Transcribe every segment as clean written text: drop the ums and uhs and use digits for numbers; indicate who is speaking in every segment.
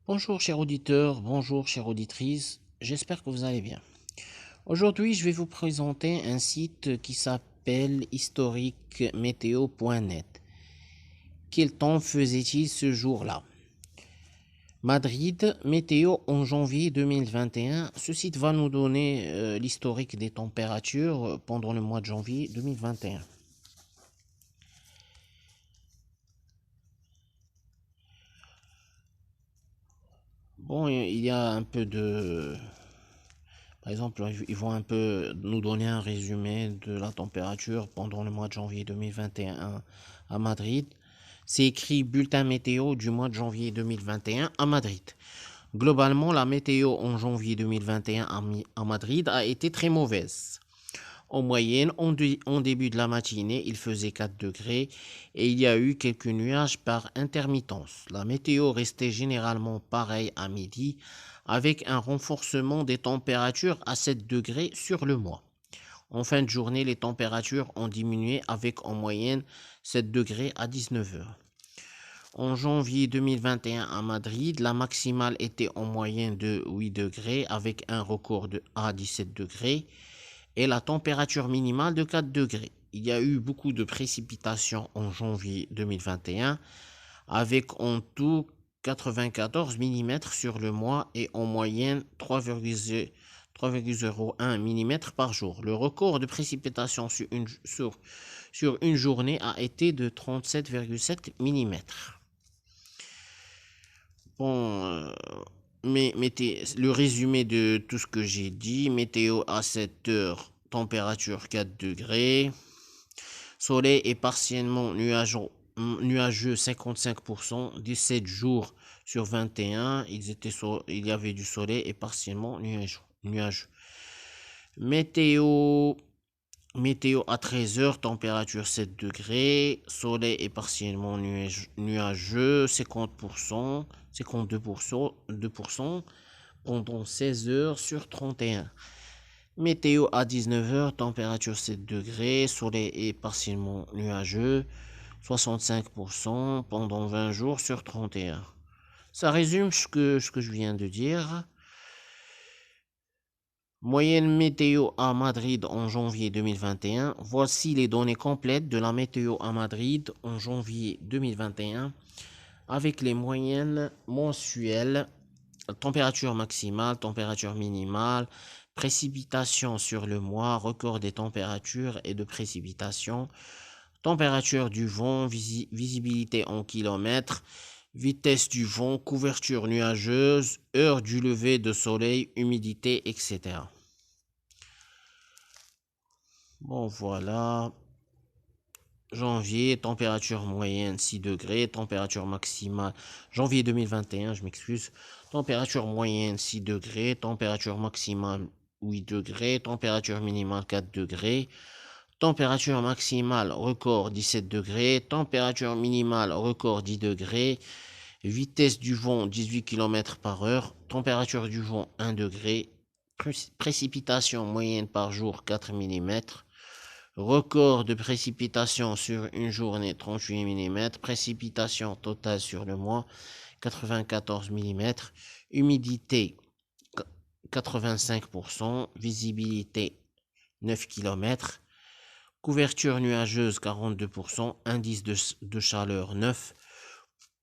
Speaker 1: Bonjour chers auditeurs, bonjour chères auditrices, j'espère que vous allez bien. Aujourd'hui, je vais vous présenter un site qui s'appelle historiquemeteo.net. Quel temps faisait-il ce jour-là? Madrid, météo en janvier 2021. Ce site va nous donner l'historique des températures pendant le mois de janvier 2021. Bon, il y a un peu de... Par exemple, ils vont un peu nous donner un résumé de la température pendant le mois de janvier 2021 à Madrid. C'est écrit bulletin météo du mois de janvier 2021 à Madrid. Globalement, la météo en janvier 2021 à Madrid a été très mauvaise. En moyenne, en début de la matinée, il faisait 4 degrés et il y a eu quelques nuages par intermittence. La météo restait généralement pareille à midi, avec un renforcement des températures à 7 degrés sur le mois. En fin de journée, les températures ont diminué avec en moyenne 7 degrés à 19 heures. En janvier 2021 à Madrid, la maximale était en moyenne de 8 degrés avec un record à 17 degrés et la température minimale de 4 degrés. Il y a eu beaucoup de précipitations en janvier 2021 avec en tout 94 mm sur le mois et en moyenne 3,01 mm par jour. Le record de précipitation sur une journée a été de 37,7 mm. Bon, mais mettez le résumé de tout ce que j'ai dit. Météo à 7 heures, température 4 degrés. Soleil est partiellement nuageux 55%. 17 jours sur 21, il y avait du soleil et partiellement nuageux. Météo, météo à 13 heures, température 7 degrés. Soleil est partiellement nuageux 50%, 52%, 2% pendant 16 heures sur 31. Météo à 19 heures, température 7 degrés, soleil est partiellement nuageux, 65% pendant 20 jours sur 31. Ça résume ce que je viens de dire. Moyenne météo à Madrid en janvier 2021. Voici les données complètes de la météo à Madrid en janvier 2021 avec les moyennes mensuelles, température maximale, température minimale, précipitations sur le mois, record des températures et de précipitations, température du vent, visibilité en kilomètres, vitesse du vent, couverture nuageuse, heure du lever de soleil, humidité, etc. Bon, voilà. Janvier, température moyenne 6 degrés, température maximale, janvier 2021, je m'excuse, température moyenne 6 degrés, température maximale 8 degrés, température minimale 4 degrés, température maximale record 17 degrés, température minimale record 10 degrés, vitesse du vent 18 km par heure, température du vent 1 degré, précipitation moyenne par jour 4 mm, record de précipitation sur une journée 38 mm, précipitation totale sur le mois 94 mm, humidité 85%, visibilité 9 km, couverture nuageuse 42%, indice de chaleur 9,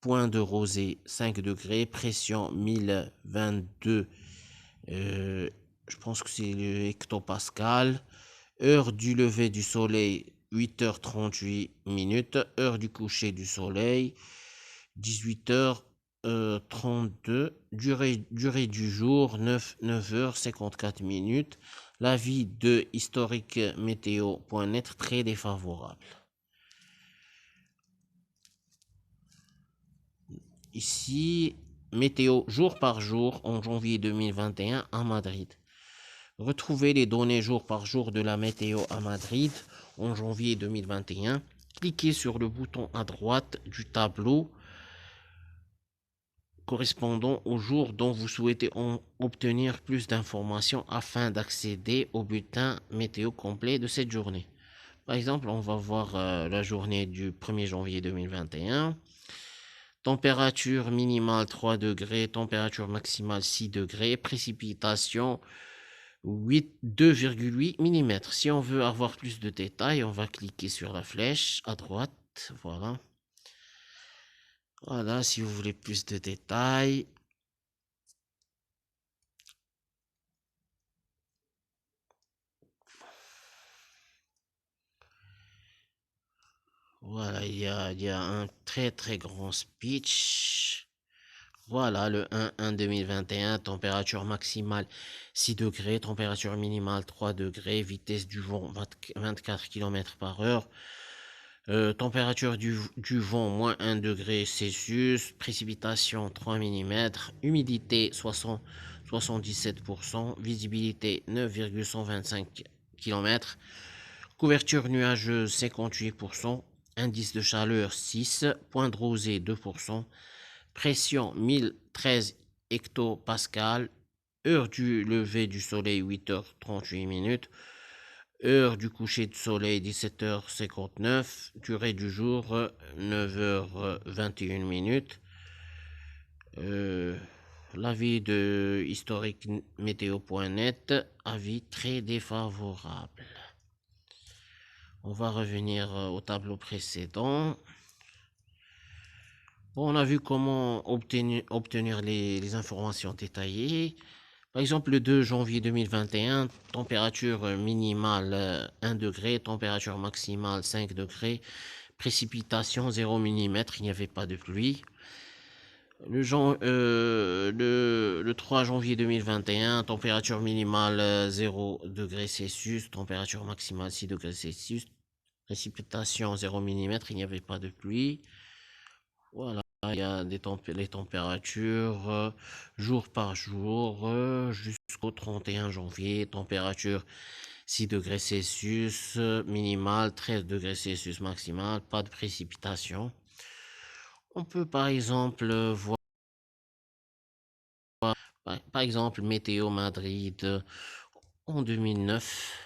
Speaker 1: point de rosée 5 degrés, pression 1022, je pense que c'est le hectopascal. Heure du lever du soleil 8h38 minutes, heure du coucher du soleil 18h32, durée du jour 9h54 minutes. L'avis de historiquemeteo.net très défavorable. Ici, météo jour par jour en janvier 2021 à Madrid. Retrouvez les données jour par jour de la météo à Madrid en janvier 2021. Cliquez sur le bouton à droite du tableau correspondant au jour dont vous souhaitez obtenir plus d'informations afin d'accéder au bulletin météo complet de cette journée. Par exemple, on va voir la journée du 1er janvier 2021. Température minimale 3 degrés, température maximale 6 degrés, précipitation 2,8 mm. Si on veut avoir plus de détails, on va cliquer sur la flèche à droite. Voilà. Voilà, si vous voulez plus de détails. Voilà, il y a un très grand speech. Voilà, le 1 2021, température maximale 6 degrés, température minimale 3 degrés, vitesse du vent 24 km par heure, température du vent moins 1 degré Celsius, précipitation 3 mm, humidité 77%, visibilité 9,125 km, couverture nuageuse 58%, indice de chaleur 6, point de rosée 2%, pression 1013 hectopascal, heure du lever du soleil 8h38 minutes, heure du coucher du soleil 17h59, durée du jour 9h21 minutes. L'avis de historique météo.net, avis très défavorable. On va revenir au tableau précédent. Bon, on a vu comment obtenir les informations détaillées. Par exemple, le 2 janvier 2021, température minimale 1 degré, température maximale 5 degrés, précipitation 0 mm, il n'y avait pas de pluie. Le 3 janvier 2021, température minimale 0 degré Celsius, température maximale 6 degrés Celsius, précipitation 0 mm, il n'y avait pas de pluie. Voilà, il y a les températures jour par jour jusqu'au 31 janvier. Température 6 degrés Celsius minimale, 13 degrés Celsius maximale, pas de précipitation. On peut par exemple voir, par exemple, Météo Madrid en 2009.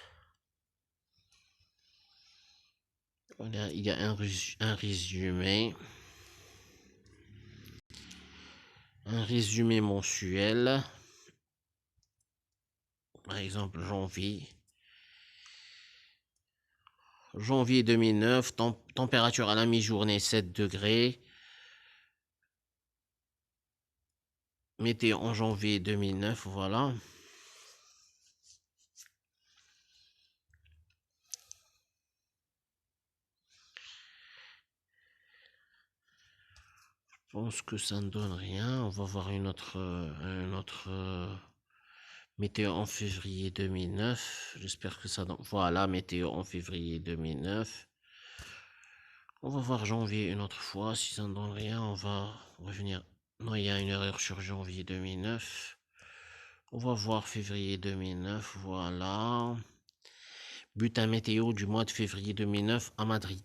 Speaker 1: Il y a un résumé. Un résumé mensuel. Par exemple, janvier 2009, température à la mi-journée 7 degrés. Météo en janvier 2009, voilà. Je pense que ça ne donne rien. On va voir une autre météo en février 2009. J'espère que ça donne. Voilà, météo en février 2009. On va voir janvier une autre fois. Si ça ne donne rien, on va revenir. Non, il y a une erreur sur janvier 2009. On va voir février 2009. Voilà. Bulletin météo du mois de février 2009 à Madrid.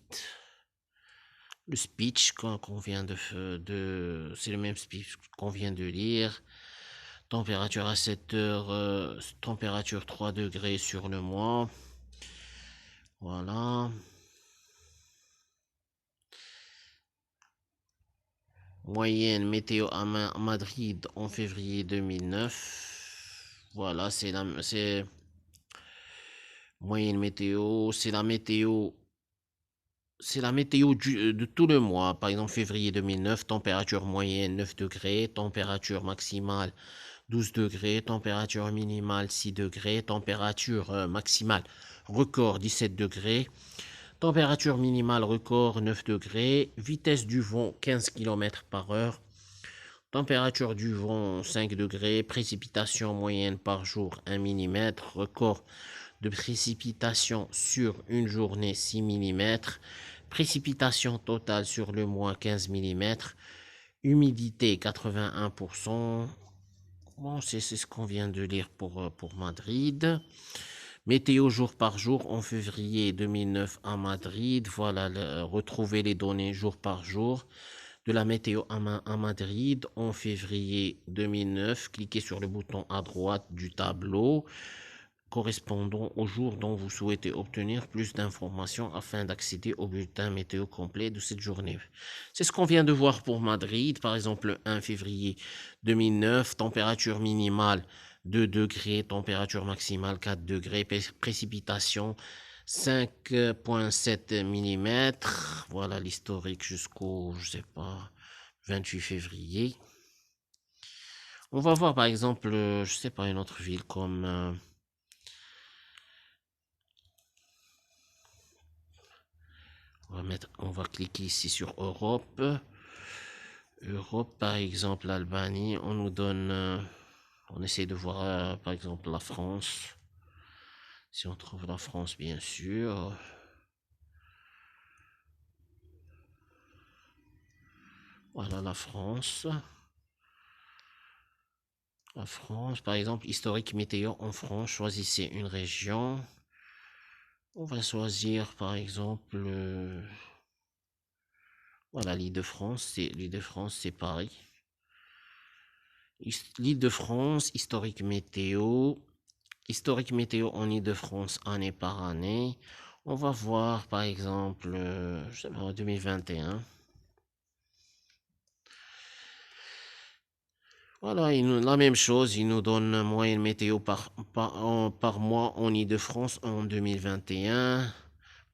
Speaker 1: Le speech qu'on vient c'est le même speech qu'on vient de lire. Température à 7 heures, température 3 degrés sur le mois. Voilà. Moyenne météo à Madrid en février 2009. Voilà, c'est moyenne météo, c'est la météo de tout le mois. Par exemple, février 2009, température moyenne 9 degrés, température maximale 12 degrés, température minimale 6 degrés, température maximale record 17 degrés, température minimale record 9 degrés, vitesse du vent 15 km par heure, température du vent 5 degrés, précipitation moyenne par jour 1 mm, record de précipitation sur une journée 6 mm, précipitation totale sur le mois 15 mm, humidité 81%. Bon, c'est ce qu'on vient de lire pour Madrid. Météo jour par jour en février 2009 à Madrid. Voilà, retrouver les données jour par jour de la météo à Madrid en février 2009. Cliquez sur le bouton à droite du tableau. correspondant au jour dont vous souhaitez obtenir plus d'informations afin d'accéder au bulletin météo complet de cette journée. C'est ce qu'on vient de voir pour Madrid, par exemple le 1 février 2009, température minimale 2 degrés, température maximale 4 degrés, précipitation 5,7 mm. Voilà l'historique jusqu'au, je sais pas, 28 février. On va voir par exemple, je sais pas, une autre ville comme... on va cliquer ici sur Europe. Europe, par exemple, Albanie, on nous donne... on essaie de voir, par exemple, la France. Si on trouve la France, bien sûr. Voilà la France. La France, par exemple, historique météo en France, choisissez une région. On va choisir, par exemple, voilà, l'Île-de-France, c'est Paris. L'Île-de-France, historique météo. Historique météo en Île-de-France, année par année. On va voir, par exemple, je sais pas, 2021. Voilà, la même chose, il nous donne moyenne météo par mois en Île-de-France en 2021.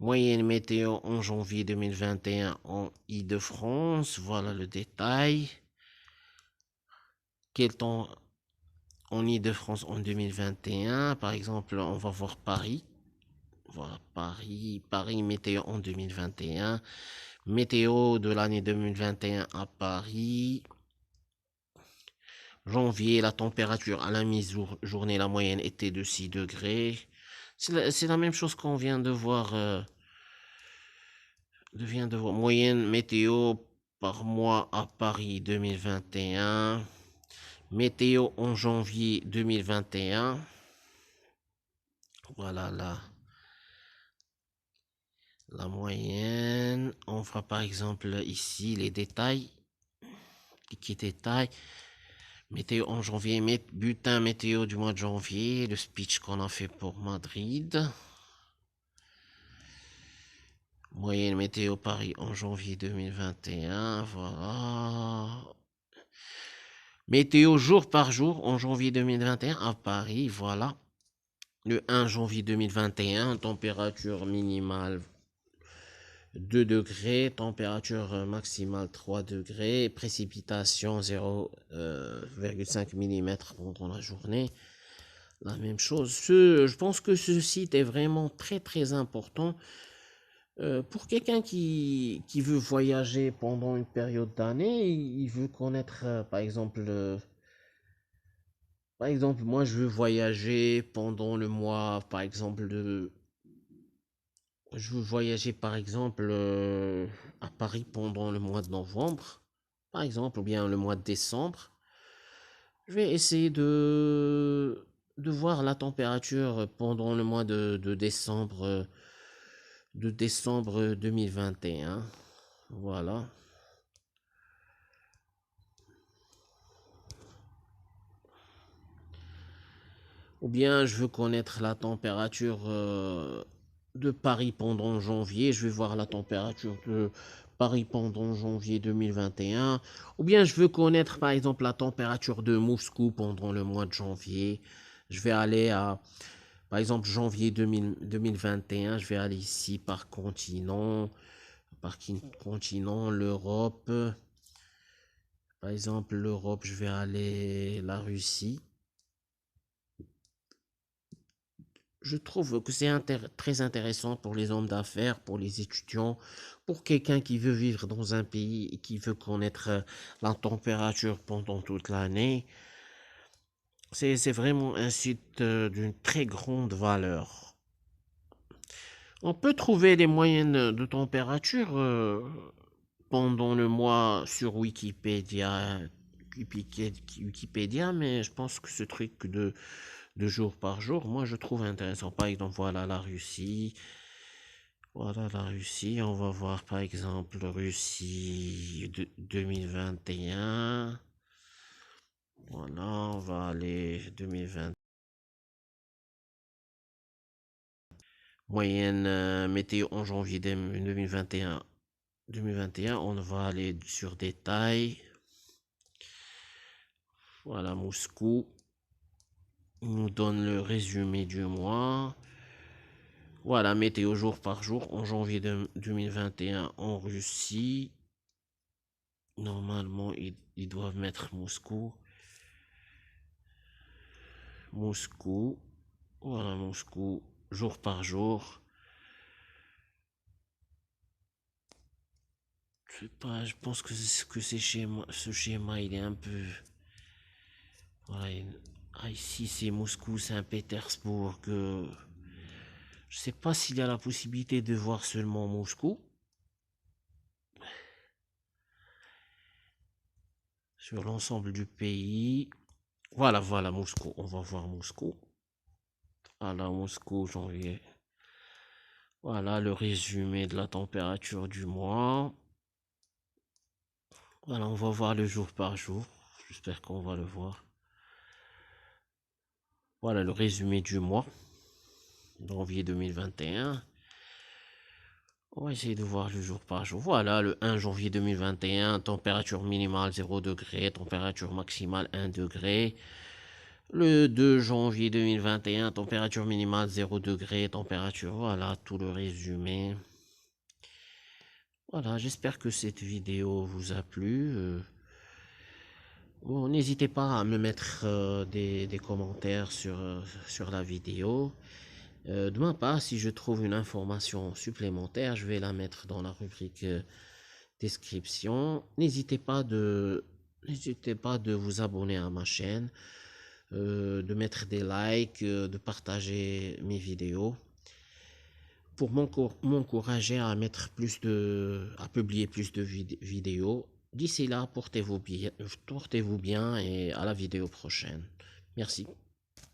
Speaker 1: Moyenne météo en janvier 2021 en Île-de-France. Voilà le détail. Quel temps en Île-de-France en 2021? Par exemple, on va voir Paris. Voilà, Paris météo en 2021. Météo de l'année 2021 à Paris. Janvier, la température à la mi-journée, la moyenne était de 6 degrés. C'est la même chose qu'on vient de voir. Moyenne météo par mois à Paris 2021. Météo en janvier 2021. Voilà la moyenne. On fera par exemple ici les détails. Qui détaille. Météo en janvier, bulletin météo du mois de janvier, le speech qu'on a fait pour Madrid. Moyenne météo Paris en janvier 2021, voilà. Météo jour par jour en janvier 2021 à Paris, voilà. Le 1 janvier 2021, température minimale 2 degrés, température maximale 3 degrés, précipitation 0,5 mm pendant la journée. La même chose. Je pense que ce site est vraiment très très important pour quelqu'un qui veut voyager pendant une période d'année. Il veut connaître, par exemple, moi je veux voyager pendant le mois, par exemple, je veux voyager par exemple à Paris pendant le mois de novembre, par exemple, ou bien le mois de décembre. Je vais essayer de voir la température pendant le mois de décembre 2021. Voilà. Ou bien je veux connaître la température de Paris pendant janvier. Je vais voir la température de Paris pendant janvier 2021. Ou bien je veux connaître par exemple la température de Moscou pendant le mois de janvier. Je vais aller à, par exemple, janvier 2021. Je vais aller ici par continent. L'Europe. Par exemple, l'Europe, je vais aller la Russie. Je trouve que c'est très intéressant pour les hommes d'affaires, pour les étudiants, pour quelqu'un qui veut vivre dans un pays et qui veut connaître la température pendant toute l'année. C'est vraiment un site d'une très grande valeur. On peut trouver les moyennes de température pendant le mois sur Wikipédia, mais je pense que ce truc de jour par jour, moi je trouve intéressant. Par exemple, voilà la Russie. Voilà la Russie. On va voir par exemple Russie 2021. Voilà, on va aller 2021. Moyenne météo en janvier 2021. On va aller sur détail. Voilà, Moscou. Il nous donne le résumé du mois. Voilà, météo jour par jour en janvier 2021 en Russie. Normalement, ils doivent mettre Moscou. Moscou. Voilà, Moscou, jour par jour. Je sais pas, je pense que c'est schéma, ce schéma, il est un peu. Voilà, ici c'est Moscou, Saint-Pétersbourg. Je sais pas s'il y a la possibilité de voir seulement Moscou. Sur l'ensemble du pays. Voilà, voilà, Moscou. On va voir Moscou. Voilà, Moscou, janvier. Voilà le résumé de la température du mois. Voilà, on va voir le jour par jour. J'espère qu'on va le voir. Voilà le résumé du mois. Janvier 2021. On va essayer de voir le jour par jour. Voilà, le 1 janvier 2021, température minimale 0 degré, température maximale 1 degré. Le 2 janvier 2021, température minimale 0 degré, température, voilà, tout le résumé. Voilà, j'espère que cette vidéo vous a plu. Bon, n'hésitez pas à me mettre des commentaires sur la vidéo. De ma part, si je trouve une information supplémentaire, je vais la mettre dans la rubrique description. N'hésitez pas de vous abonner à ma chaîne, de mettre des likes, de partager mes vidéos pour m'encourager à à publier plus de vidéos. D'ici là, portez-vous bien et à la vidéo prochaine. Merci.